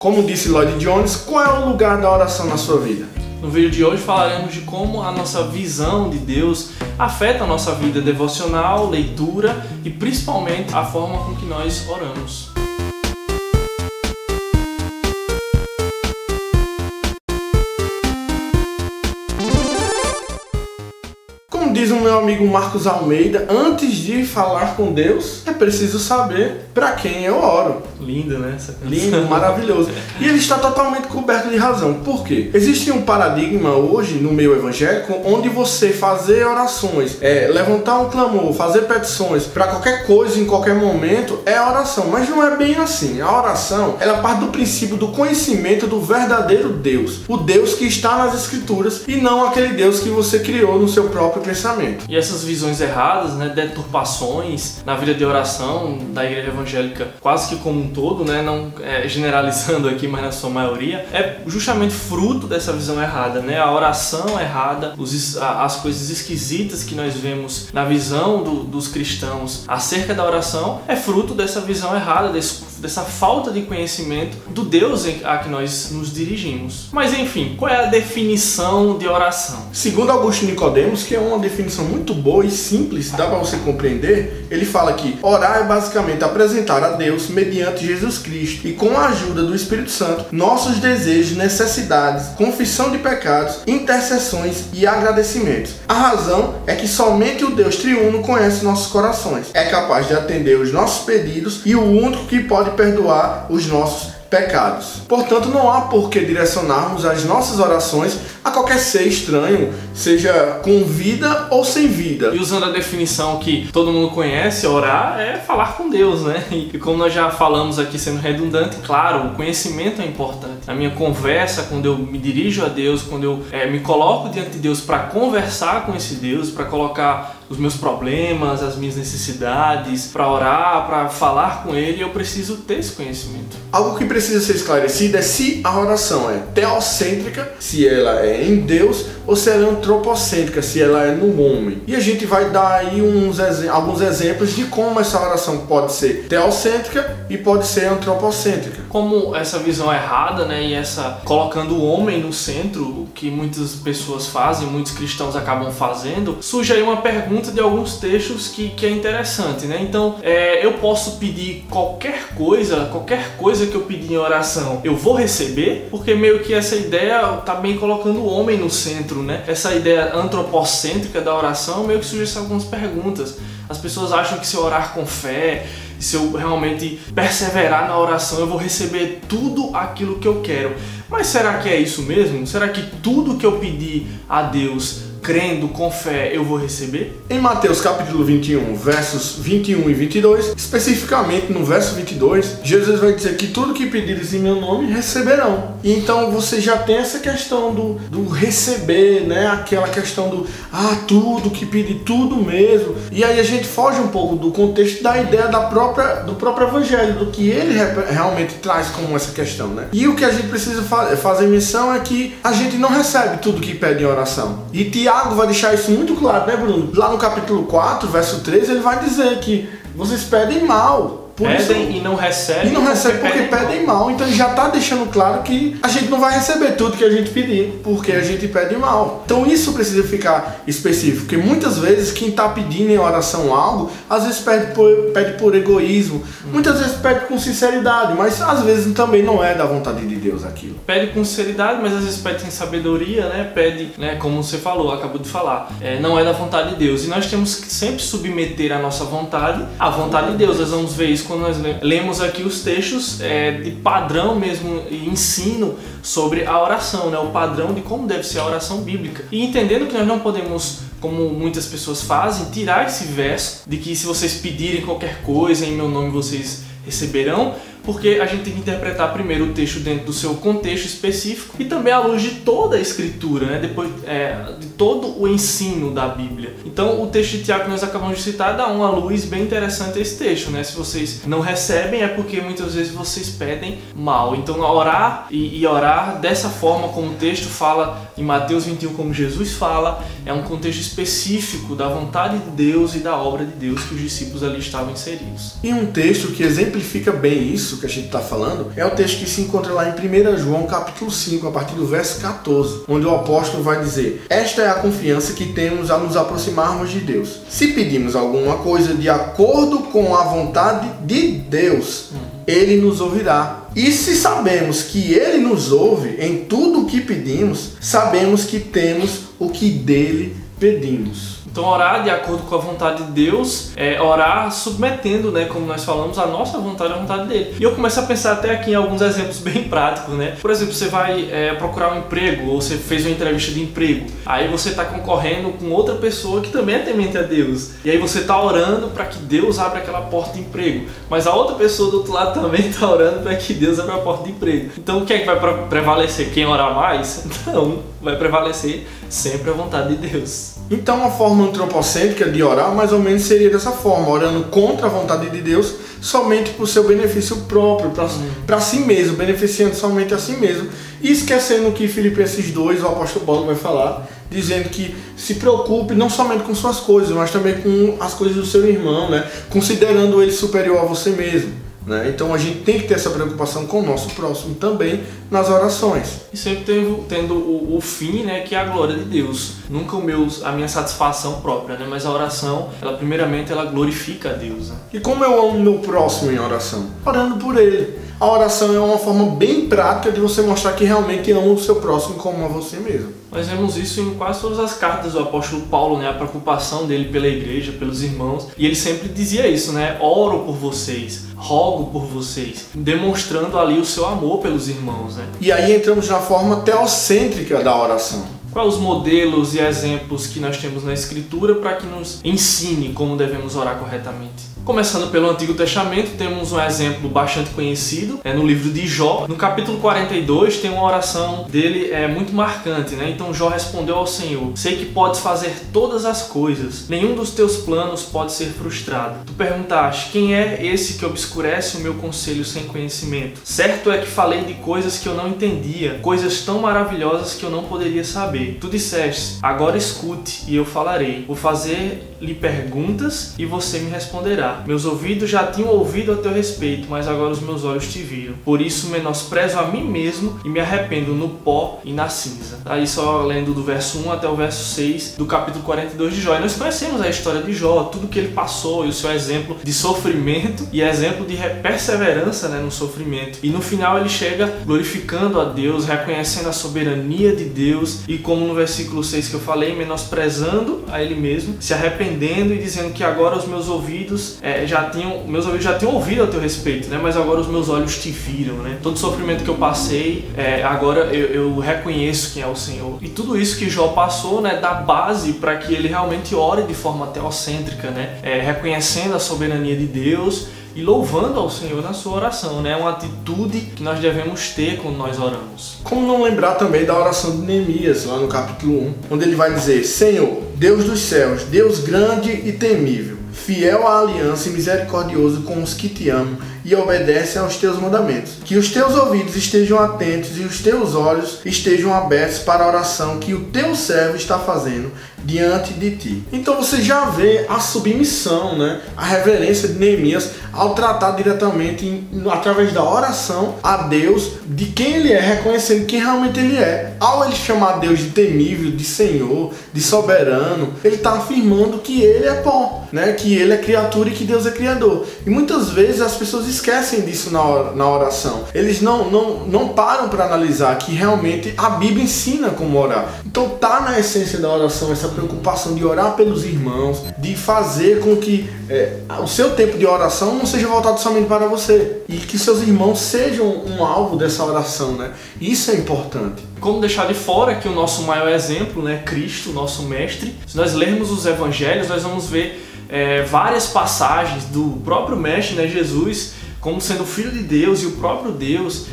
Como disse Lloyd Jones, qual é o lugar da oração na sua vida? No vídeo de hoje falaremos de como a nossa visão de Deus afeta a nossa vida devocional, leitura e principalmente a forma com que nós oramos. Como diz o meu amigo Marcos Almeida, antes de falar com Deus, é preciso saber para quem eu oro. Lindo, né? Essa canção. Lindo, maravilhoso. E ele está totalmente coberto de razão. Por quê? Existe um paradigma hoje no meio evangélico onde você fazer orações, levantar um clamor, fazer petições para qualquer coisa em qualquer momento é oração. Mas não é bem assim. A oração, ela parte do princípio do conhecimento do verdadeiro Deus. O Deus que está nas Escrituras e não aquele Deus que você criou no seu próprio pensamento. E essas visões erradas, né, deturpações na vida de oração da igreja evangélica, quase que como um todo, né, não generalizando aqui, mas na sua maioria, é justamente fruto dessa visão errada, né? A oração errada, as coisas esquisitas que nós vemos na visão dos cristãos acerca da oração, é fruto dessa visão errada, dessa falta de conhecimento do Deus a que nós nos dirigimos. Mas enfim, qual é a definição de oração? Segundo Augusto Nicodemos, que é uma definição muito boa e simples, dá para você compreender, ele fala que orar é basicamente apresentar a Deus mediante Jesus Cristo e com a ajuda do Espírito Santo nossos desejos, necessidades, confissão de pecados, intercessões e agradecimentos. A razão é que somente o Deus triuno conhece nossos corações, é capaz de atender os nossos pedidos e o único que pode perdoar os nossos pecados. Portanto, não há por que direcionarmos as nossas orações a qualquer ser estranho, seja com vida ou sem vida. E usando a definição que todo mundo conhece, orar é falar com Deus, né? E como nós já falamos aqui, sendo redundante, claro, o conhecimento é importante. Na minha conversa, quando eu me dirijo a Deus, quando eu me coloco diante de Deus para conversar com esse Deus, para colocar os meus problemas, as minhas necessidades, para orar, para falar com Ele, eu preciso ter esse conhecimento. Algo que precisa ser esclarecido é se a oração é teocêntrica, se ela é em Deus, ou se ela é antropocêntrica, se ela é no homem. E a gente vai dar aí alguns exemplos de como essa oração pode ser teocêntrica e pode ser antropocêntrica. Como essa visão errada, né, e essa colocando o homem no centro, o que muitas pessoas fazem, muitos cristãos acabam fazendo, surge aí uma pergunta de alguns textos que é interessante, né? Então, eu posso pedir qualquer coisa que eu pedir em oração, eu vou receber? Porque meio que essa ideia tá bem colocando o homem no centro, né? Essa ideia antropocêntrica da oração meio que surge algumas perguntas. As pessoas acham que se eu orar com fé, se eu realmente perseverar na oração, eu vou receber tudo aquilo que eu quero. Mas será que é isso mesmo? Será que tudo que eu pedir a Deus, crendo com fé, eu vou receber? Em Mateus capítulo 21, versos 21 e 22, especificamente no verso 22, Jesus vai dizer que tudo que pedires em meu nome receberão. E então você já tem essa questão do receber, né? Aquela questão do tudo que pedir, tudo mesmo. E aí a gente foge um pouco do contexto da ideia do próprio evangelho, do que ele realmente traz como essa questão, né? E o que a gente precisa fazer menção é que a gente não recebe tudo que pede em oração. E Tiago vai deixar isso muito claro, né, Bruno? Lá no capítulo 4, verso 13, ele vai dizer que vocês pedem mal. Pedem e não recebem. E não recebem porque pedem mal. Então ele já está deixando claro que a gente não vai receber tudo que a gente pedir, porque a gente pede mal. Então isso precisa ficar específico, porque muitas vezes quem está pedindo em oração algo, às vezes pede por egoísmo, muitas vezes pede com sinceridade, mas às vezes também não é da vontade de Deus aquilo. Pede com sinceridade, mas às vezes pede sem sabedoria, né? Pede, né, como você falou, acabou de falar, não é da vontade de Deus. E nós temos que sempre submeter a nossa vontade à vontade de Deus. Nós vamos ver isso quando nós lemos aqui os textos de padrão mesmo e ensino sobre a oração, né? O padrão de como deve ser a oração bíblica. E entendendo que nós não podemos, como muitas pessoas fazem, tirar esse verso de que se vocês pedirem qualquer coisa em meu nome vocês receberão, porque a gente tem que interpretar primeiro o texto dentro do seu contexto específico e também à luz de toda a escritura, né? Depois de todo o ensino da Bíblia. Então o texto de Tiago que nós acabamos de citar dá uma luz bem interessante a esse texto, né? Se vocês não recebem é porque muitas vezes vocês pedem mal. Então orar e orar dessa forma como o texto fala em Mateus 21, como Jesus fala, é um contexto específico da vontade de Deus e da obra de Deus que os discípulos ali estavam inseridos. E um texto que exemplifica bem isso isso que a gente está falando é o texto que se encontra lá em 1 João capítulo 5, a partir do verso 14, onde o apóstolo vai dizer: esta é a confiança que temos a nos aproximarmos de Deus. Se pedimos alguma coisa de acordo com a vontade de Deus, Ele nos ouvirá. E se sabemos que Ele nos ouve em tudo o que pedimos, sabemos que temos o que dele pedimos. Então, orar de acordo com a vontade de Deus é orar submetendo, né, como nós falamos, a nossa vontade à vontade dele. E eu começo a pensar até aqui em alguns exemplos bem práticos, né? Por exemplo, você vai procurar um emprego, ou você fez uma entrevista de emprego, aí você está concorrendo com outra pessoa que também é temente a Deus. E aí você está orando para que Deus abra aquela porta de emprego, mas a outra pessoa do outro lado também está orando para que Deus abra a porta de emprego. Então, o que é que vai prevalecer? Quem orar mais? Então, vai prevalecer sempre a vontade de Deus. Então, a forma antropocêntrica de orar mais ou menos seria dessa forma, orando contra a vontade de Deus, somente por seu benefício próprio, para si mesmo, beneficiando somente a si mesmo, e esquecendo que Filipenses 2, o apóstolo Paulo vai falar, dizendo que se preocupe não somente com suas coisas, mas também com as coisas do seu irmão, né? Considerando ele superior a você mesmo. Então a gente tem que ter essa preocupação com o nosso próximo também nas orações. E sempre tendo o fim, né, que é a glória de Deus. Nunca a minha satisfação própria, né? Mas a oração, primeiramente, ela glorifica a Deus. Né? E como eu amo o meu próximo em oração? Orando por ele. A oração é uma forma bem prática de você mostrar que realmente ama o seu próximo como a você mesmo. Nós vemos isso em quase todas as cartas do apóstolo Paulo, né? A preocupação dele pela igreja, pelos irmãos. E ele sempre dizia isso, né? Oro por vocês, rogo por vocês, demonstrando ali o seu amor pelos irmãos, né? E aí entramos na forma teocêntrica da oração. Quais os modelos e exemplos que nós temos na Escritura para que nos ensine como devemos orar corretamente? Começando pelo Antigo Testamento, temos um exemplo bastante conhecido, no livro de Jó. No capítulo 42 tem uma oração dele muito marcante, né? Então Jó respondeu ao Senhor: sei que podes fazer todas as coisas, nenhum dos teus planos pode ser frustrado. Tu perguntaste: quem é esse que obscurece o meu conselho sem conhecimento? Certo é que falei de coisas que eu não entendia, coisas tão maravilhosas que eu não poderia saber. Tu disseste: agora escute e eu falarei. Vou fazer-lhe perguntas e você me responderá. Meus ouvidos já tinham ouvido a teu respeito, mas agora os meus olhos te viram. Por isso menosprezo a mim mesmo e me arrependo no pó e na cinza. Aí só lendo do verso 1 até o verso 6 do capítulo 42 de Jó. E nós conhecemos a história de Jó, tudo que ele passou e o seu exemplo de sofrimento e exemplo de perseverança, né, no sofrimento. E no final ele chega glorificando a Deus, reconhecendo a soberania de Deus e, como no versículo 6 que eu falei, menosprezando a ele mesmo, se arrependendo e dizendo que agora os meus ouvidos meus ouvidos já tinham ouvido a teu respeito, né? Mas agora os meus olhos te viram, né? Todo sofrimento que eu passei, agora eu reconheço quem é o Senhor. E tudo isso que Jó passou, né, dá base para que ele realmente ore de forma teocêntrica, né? Reconhecendo a soberania de Deus e louvando ao Senhor na sua oração, né? É uma atitude que nós devemos ter quando nós oramos. Como não lembrar também da oração de Neemias, lá no capítulo 1, onde ele vai dizer: Senhor, Deus dos céus, Deus grande e temível, fiel à aliança e misericordioso com os que te amam e obedecem aos teus mandamentos. Que os teus ouvidos estejam atentos e os teus olhos estejam abertos para a oração que o teu servo está fazendo diante de ti. Então você já vê a submissão, né? A reverência de Neemias ao tratar diretamente, através da oração, a Deus, de quem ele é, reconhecendo quem realmente ele é. Ao ele chamar Deus de temível, de Senhor, de soberano, ele está afirmando que ele é pó, né? Que ele é criatura e que Deus é criador. E muitas vezes as pessoas esquecem disso na oração. Eles não param para analisar que realmente a Bíblia ensina como orar. Então tá na essência da oração essa preocupação de orar pelos irmãos, de fazer com que o seu tempo de oração não seja voltado somente para você e que seus irmãos sejam um alvo dessa oração, né? Isso é importante. Como deixar de fora que o nosso maior exemplo, né, Cristo, nosso mestre, se nós lermos os evangelhos, nós vamos ver várias passagens do próprio mestre, né, Jesus, como sendo o Filho de Deus e o próprio Deus.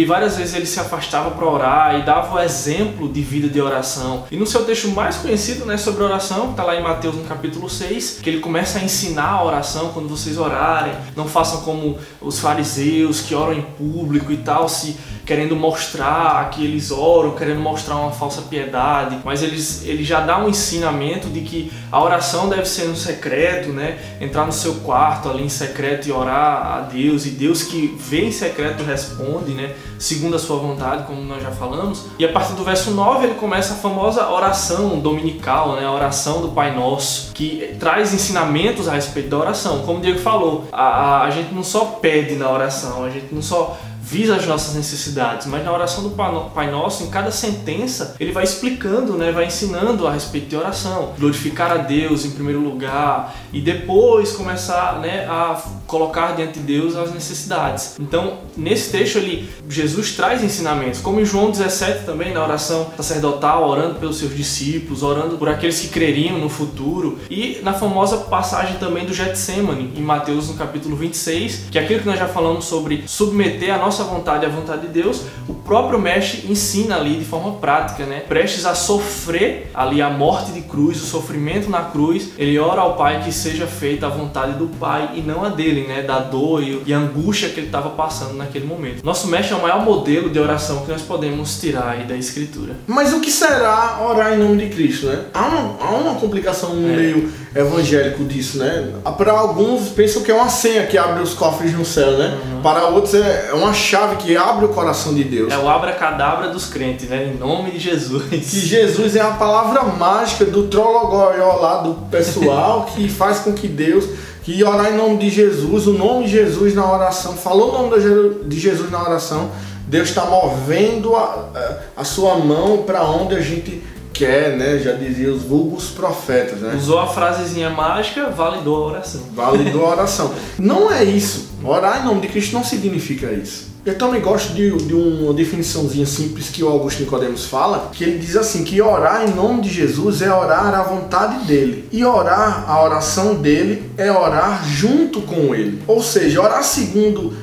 Várias vezes ele se afastava para orar e dava o exemplo de vida de oração. E no seu texto mais conhecido, né, sobre oração, que está lá em Mateus no capítulo 6, que ele começa a ensinar a oração: quando vocês orarem, não façam como os fariseus que oram em público e tal, se querendo mostrar que eles oram, querendo mostrar uma falsa piedade, mas ele já dá um ensinamento de que a oração deve ser no secreto, né? Entrar no seu quarto ali em secreto e orar a Deus, e Deus que vê em secreto responde, né? Segundo a sua vontade, como nós já falamos. E a partir do verso 9 ele começa a famosa oração dominical, né? A oração do Pai Nosso, que traz ensinamentos a respeito da oração. Como o Diego falou, a gente não só pede na oração, a gente não só visa as nossas necessidades, mas na oração do Pai Nosso, em cada sentença, ele vai explicando, né, vai ensinando a respeito de oração, glorificar a Deus em primeiro lugar e depois começar, né, a colocar diante de Deus as necessidades. Então, nesse texto Jesus traz ensinamentos, como em João 17 também, na oração sacerdotal, orando pelos seus discípulos, orando por aqueles que creriam no futuro, e na famosa passagem também do Getsemane, em Mateus no capítulo 26, que é aquilo que nós já falamos sobre submeter a nossa vontade à vontade de Deus. O próprio mestre ensina ali de forma prática, né? Prestes a sofrer ali a morte de cruz, o sofrimento na cruz, ele ora ao Pai que seja feita a vontade do Pai e não a dele, né? Da dor e a angústia que ele estava passando naquele momento. Nosso mestre é o maior modelo de oração que nós podemos tirar aí da Escritura. Mas o que será orar em nome de Cristo, né? Há uma complicação no meio evangélico disso, né? Para alguns pensam que é uma senha que abre os cofres no céu, né? Para outros é uma chave que abre o coração de Deus. É o abracadabra dos crentes, né? Em nome de Jesus. Que Jesus é a palavra mágica do trologóió lá do pessoal que faz com que Deus, que orar em nome de Jesus, o nome de Jesus na oração, falou o nome de Jesus na oração, Deus está movendo a sua mão para onde a gente quer, né? Já dizia os vulgos profetas, né? Usou a frasezinha mágica, validou a oração. Validou a oração. Não é isso. Orar em nome de Cristo não significa isso. Eu também gosto de uma definiçãozinha simples que o Augusto Nicodemos fala, que ele diz assim, que orar em nome de Jesus é orar à vontade dele. E orar, a oração dele, é orar junto com ele. Ou seja, orar segundo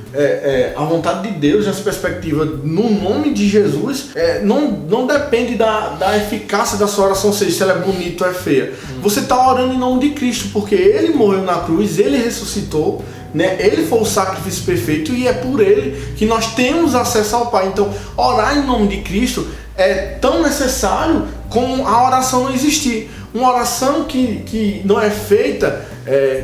a vontade de Deus, nessa perspectiva, no nome de Jesus, não depende da eficácia da sua oração, ou seja, se ela é bonita ou é feia. Você está orando em nome de Cristo, porque ele morreu na cruz, ele ressuscitou, né? Ele foi o sacrifício perfeito e é por ele que nós temos acesso ao Pai. Então, orar em nome de Cristo é tão necessário como a oração não existir. Uma oração que não é feita,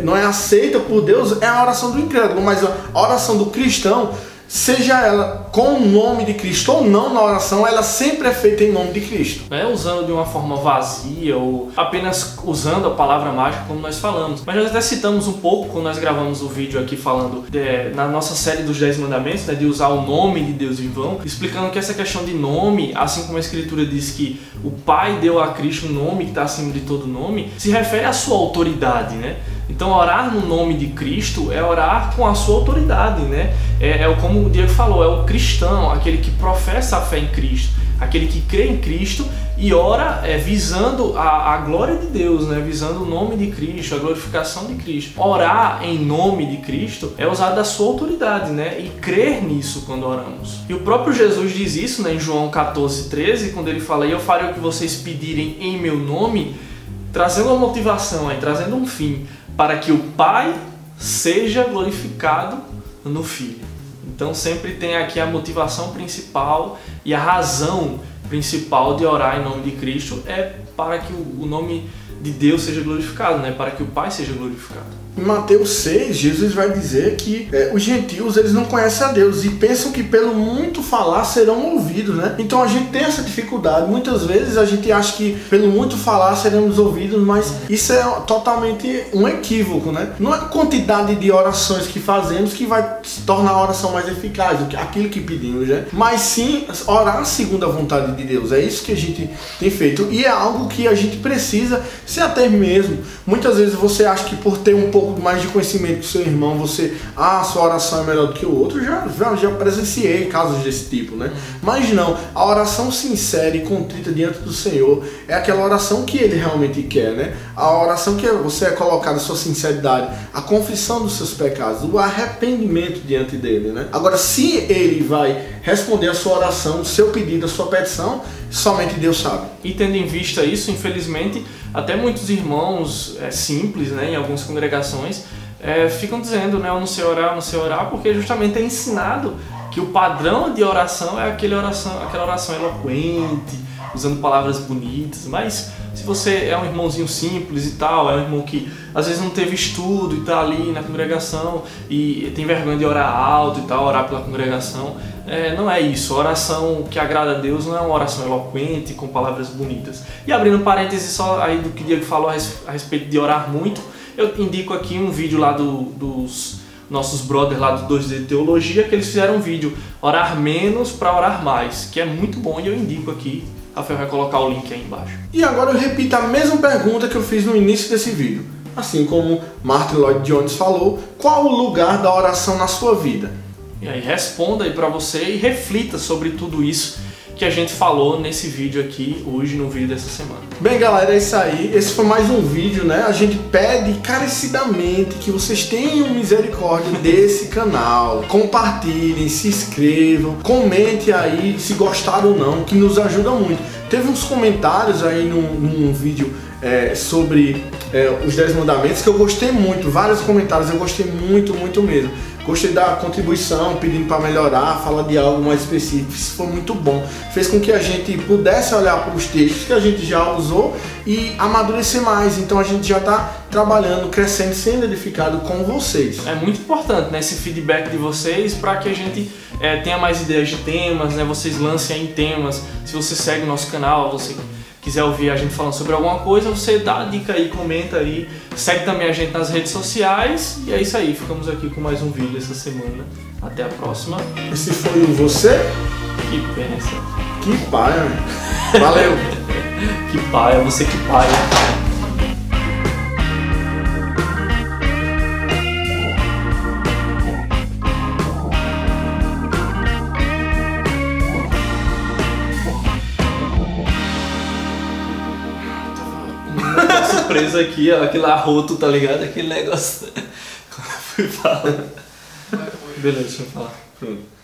não é aceita por Deus, é a oração do incrédulo, mas a oração do cristão, seja ela com o nome de Cristo ou não na oração, ela sempre é feita em nome de Cristo. Não é usando de uma forma vazia ou apenas usando a palavra mágica como nós falamos. Mas nós até citamos um pouco quando nós gravamos o vídeo aqui falando na nossa série dos 10 mandamentos, né, de usar o nome de Deus em vão, explicando que essa questão de nome, assim como a Escritura diz que o Pai deu a Cristo um nome que está acima de todo nome, se refere à sua autoridade, né? Então orar no nome de Cristo é orar com a sua autoridade, né? Como o Diego falou, é o cristão, aquele que professa a fé em Cristo, aquele que crê em Cristo e ora visando a glória de Deus, né? Visando o nome de Cristo, a glorificação de Cristo. Orar em nome de Cristo é usar da sua autoridade, né? E crer nisso quando oramos. E o próprio Jesus diz isso, né, em João 14:13, quando ele fala: "E eu farei o que vocês pedirem em meu nome", trazendo uma motivação, trazendo um fim, para que o Pai seja glorificado no Filho. Então sempre tem aqui a motivação principal e a razão principal de orar em nome de Cristo é para que o nome de Deus seja glorificado, né? Para que o Pai seja glorificado. Em Mateus 6, Jesus vai dizer que os gentios, eles não conhecem a Deus e pensam que pelo muito falar serão ouvidos, né? Então a gente tem essa dificuldade. Muitas vezes a gente acha que pelo muito falar seremos ouvidos, mas isso é totalmente um equívoco, né? Não é a quantidade de orações que fazemos que vai tornar a oração mais eficaz, aquilo que pedimos, né? Mas sim orar segundo a vontade de Deus. É isso que a gente tem feito e é algo que a gente precisa se ater mesmo. Muitas vezes você acha que por ter um pouco mais de conhecimento que seu irmão, sua oração é melhor do que o outro. Já presenciei casos desse tipo, né? Mas não, a oração sincera e contrita diante do Senhor é aquela oração que Ele realmente quer, né? A oração que você é colocado a sua sinceridade, a confissão dos seus pecados, o arrependimento diante dele, né? Agora, se Ele vai responder a sua oração, o seu pedido, a sua petição, somente Deus sabe. E tendo em vista isso, infelizmente, até muitos irmãos simples, né, em algumas congregações, ficam dizendo, né, eu não sei orar, porque justamente é ensinado que o padrão de oração é aquela oração eloquente, usando palavras bonitas, mas se você é um irmãozinho simples e tal, é um irmão que às vezes não teve estudo e tá ali na congregação e tem vergonha de orar alto e tal, orar pela congregação, não é isso. A oração que agrada a Deus não é uma oração eloquente, com palavras bonitas. E abrindo parênteses só aí do que o Diego falou a respeito de orar muito, eu indico aqui um vídeo lá dos nossos brothers lá do 2D Teologia, que eles fizeram um vídeo Orar Menos para Orar Mais, que é muito bom e eu indico aqui. Rafael vai colocar o link aí embaixo. E agora eu repito a mesma pergunta que eu fiz no início desse vídeo. Assim como Martin Lloyd Jones falou, qual o lugar da oração na sua vida? E aí responda aí pra você e reflita sobre tudo isso que a gente falou nesse vídeo aqui, hoje no vídeo dessa semana. Bem galera, é isso aí, esse foi mais um vídeo, né? A gente pede encarecidamente que vocês tenham misericórdia desse canal, compartilhem, se inscrevam, comente aí se gostaram ou não, que nos ajuda muito. Teve uns comentários aí num vídeo sobre os 10 mandamentos que eu gostei muito, vários comentários, eu gostei muito mesmo. Gostei da contribuição, pedindo para melhorar, falar de algo mais específico. Isso foi muito bom. Fez com que a gente pudesse olhar para os textos que a gente já usou e amadurecer mais. Então a gente já está trabalhando, crescendo, sendo edificado com vocês. É muito importante, né, esse feedback de vocês para que a gente tenha mais ideias de temas, né? Vocês lancem aí temas. Se você segue o nosso canal, você quiser ouvir a gente falando sobre alguma coisa, você dá a dica aí, comenta aí, segue também a gente nas redes sociais e é isso aí, ficamos aqui com mais um vídeo essa semana. Até a próxima. Esse foi o Você Que Pensa. Que Paia, né? Valeu! Que paia, você que paia. Surpresa aqui, ó, aquele arroto, tá ligado? Aquele negócio. Quando eu fui falar. Beleza, deixa eu falar. Pronto.